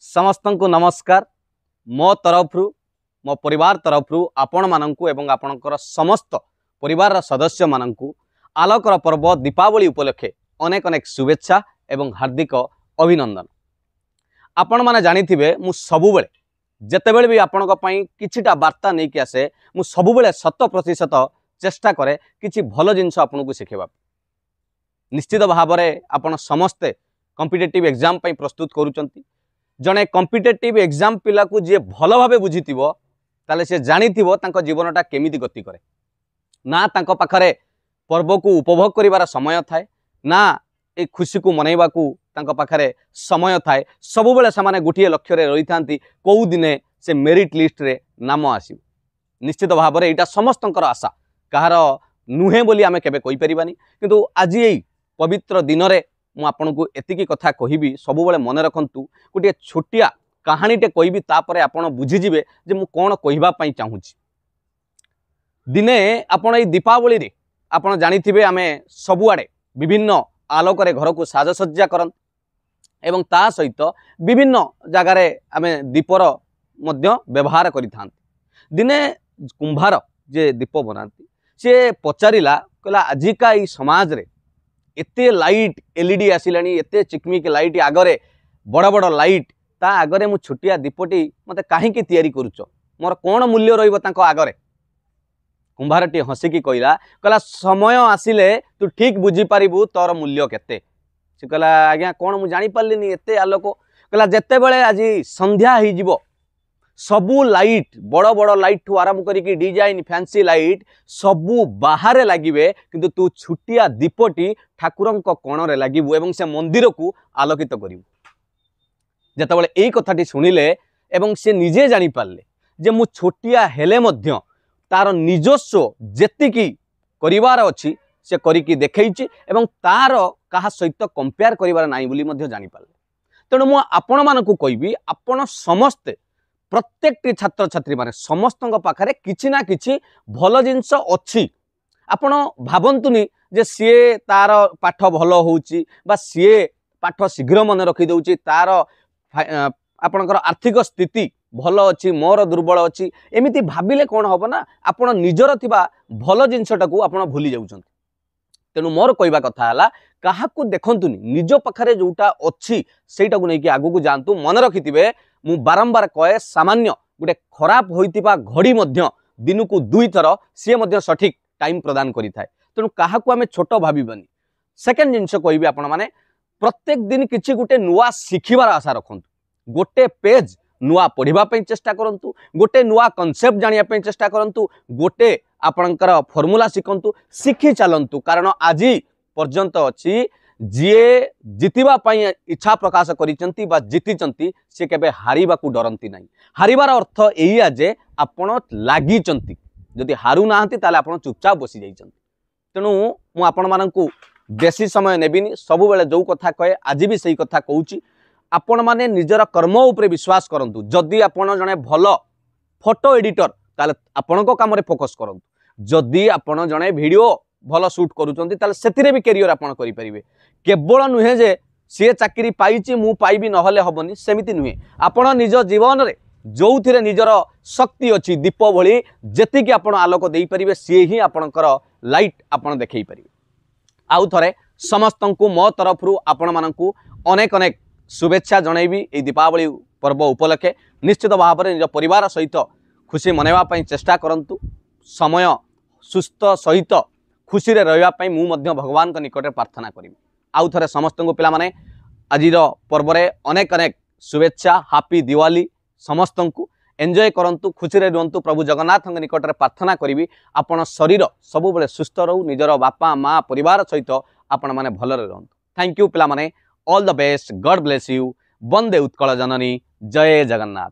समस्त को नमस्कार। मो तरफ मो परिवार तरफ आपण माननकु एवं आपणकर समस्त परिवार सदस्य माननकु आलोकर पर्व दीपावली उपलक्षे अनेक अनेक शुभेच्छा एवं हार्दिक अभिनंदन। आपण माने जानिथिबे मु सबुबेले जेतेबेले भी आपणक पई किछिटा वार्ता नै कि आसे मु सबुबेले 100% चेष्टा करे किछि भलो जिंस आपनकु सिखेबा। निश्चित भाबरे आपण समस्ते कॉम्पिटिटिव एग्जाम पई प्रस्तुत करूचंती। जने कॉम्पिटिटिव एग्जाम पिला को जे भलो भाबे बुझिथिबो ताले से जानिथिबो तांको जीवनटा केमिति गति करे। ना तांको पाखरे पर्व को उपभोग करिवार समय थाए, ना ए खुशी को मनैबा को तांको पाखरे समय थाए। सबुबेले समाने गुटिए लक्ष्य रे रही थांती कोउ दिने से मेरिट लिस्ट रे नाम आसीब। निश्चित भाबरे एटा समस्तंकर आशा, कहार नुहे बोली आमे केबे कहि परिबानी। किंतु आज एई पवित्र दिन रे मु आपनकु एतिकी कथा कहिबी, सबुबेले मन रखंतु। गोटे छोटिया कहानीटे कहिबी, तापरे आपण बुझी जिवे जे मु कोन कहिबा पई चाहूची। दिने आपण एई दीपावली रे आपण जानिथिबे आमे सबुआडे विभिन्न आलोक रे घर को साजसज्जा करन एवं ता सहित विभिन्न जगार आमे दीपर मध्य व्यवहार करिथान। दिने कुंभार जे दीप बनाती से पचारिला कहला आजिका ई समाज रे एते लाइट एलईडी आसिलानी, एते चिकमिक लाइट आगरे बड़ बड़ लाइट ता आगरे मु छोटिया दीपटी मते काहेकि तयारी करूच, मोर कोन मूल्य रहिबो तांको आगरे। कुंभारटी हसिकी कहला समय आसिले तू ठीक बुझी पारिबू तोर मूल्य केते। से कहला आज्ञा कोन मु जानि पारलिनी एते आलोक। कहला जेते बेले आज संध्या ही जिवो सबू लाइट बड़ बड़ लाइट ठू आरंभ करिकी डिजाइन फैंसी लाइट सबू बाहर लागिबे, किंतु तू छुटिया दीपटी ठाकुरंक कोण रे लागिबू एवं से मंदिर को आलोकित करिबू। जेतेबेले एई कथाटी सुनिले एवं से निजे जानि पारले जे मु छोटिया हेले मध्य तार निजस्व जेतिकी करिवार अछि से करिकी देखैछि एवं तार काहा सहित कंपेयर करिवार नाही बोली मध्य जानि पारले। तेणु मु आपण मानकु कहिबी, आपण समस्ते प्रत्येक छात्र छात्री माने समस्त पाखरे किछि ना किछि भल जिंस अछि। आपण भाबंतुनी जे सीए तार पाठ भल होउची बा सीए पाठ शीघ्र मन रखी दउची, तार आपणकर आर्थिक स्थिति भल अछि, मोर दुर्बल अछि, एमिति भाबिले कोन हबो ना आपण निजर थिबा भल जिंसटा को आपण भूली जाउछंती। तेणु मोर कहवा कथा हला काहाकू देखंतुनी, निज पाखरे जोटा अछि सेटा को नै कि आगु को जानतु। मन रखिथिबे मु बारंबार कहे सामान्य गोटे खराब होइतिबा घड़ी मध्य दिन को 2 थर सी मध्य सठिक टाइम प्रदान करि थाए। तेणु काहाकू आमे छोट भाबिबानी। सेकेंड जिंस कहबी, आपण माने प्रत्येक दिन किछि गोटे नुआ शिखिबार आशा रखंतु। गोटे पेज नुआ पढ़िबा पई चेष्टा करंतु, गोटे नुआ कांसेप्ट जानिया पई चेष्टा करंतु, गोटे आपणकर फॉर्मूला शिखंतु, शिखि चलंतु। कारण आज पर्यंत अछि जिए जितिबा पई इच्छा प्रकाश करिसंती बा जितिचंती से केबे हारिबा को डरंती नाही। हारिबार अर्थ एइया जे आपण लागिचंती, जदि हारु नाहंती ताले आपण चुपचाप बसी जाइचंती। तेणु मु आपण माननकु बेसी समय नेबिनी, सबु बेले जो कथा कहे आज भी सही कथा कहूची। आपण माने निजर कर्म उपरे विश्वास करंतु। जदि आपण जने भल फोटो एडिटर ताले आपणको काम रे फोकस करंतु। जदि आपण जने वीडियो भल शूट करूचंती ताले सेतिरे भी करियर आपण करि परिबे। केवल नुहे जे सी चाकरी पाइची मु पाइबी नहले हबनी, सेमिति नुहे। आपण निज जीवन रे जोथिरे निजर शक्ति अछि दीप भली जेतिकी आपण आलोक देई परिबे सी ही आपणकर लाइट आपण देखै परिबे। आउ थरे समस्तंकु मो तरफरु आपण माननकु अनेक अनेक शुभेच्छा जनैबी। ए दीपावली पर्व उपलक्षे निश्चित भाव में निज परिवार सहित खुशी मनैबा पई चेष्टा करंतु। समय सुस्थ सहित खुशी रे रहिबा पई मु मध्य भगवान के निकट प्रार्थना करिबी। आउ थरे समस्त को पिला माने आजिर पर्व रे अनेक अनेक शुभेच्छा। हैप्पी दिवाली समस्त को एंजॉय करंतु, खुशी रे रहंतु। प्रभु जगन्नाथ के निकट रे प्रार्थना करिबी आपण शरीर सब बेले सुस्थ रहू, निजर बापा माँ परिवार सहित आपण माने भलरे रहंतु। थैंक यू पिला माने, all the best, God bless you. वंदे उत्कल जननी, जय जगन्नाथ।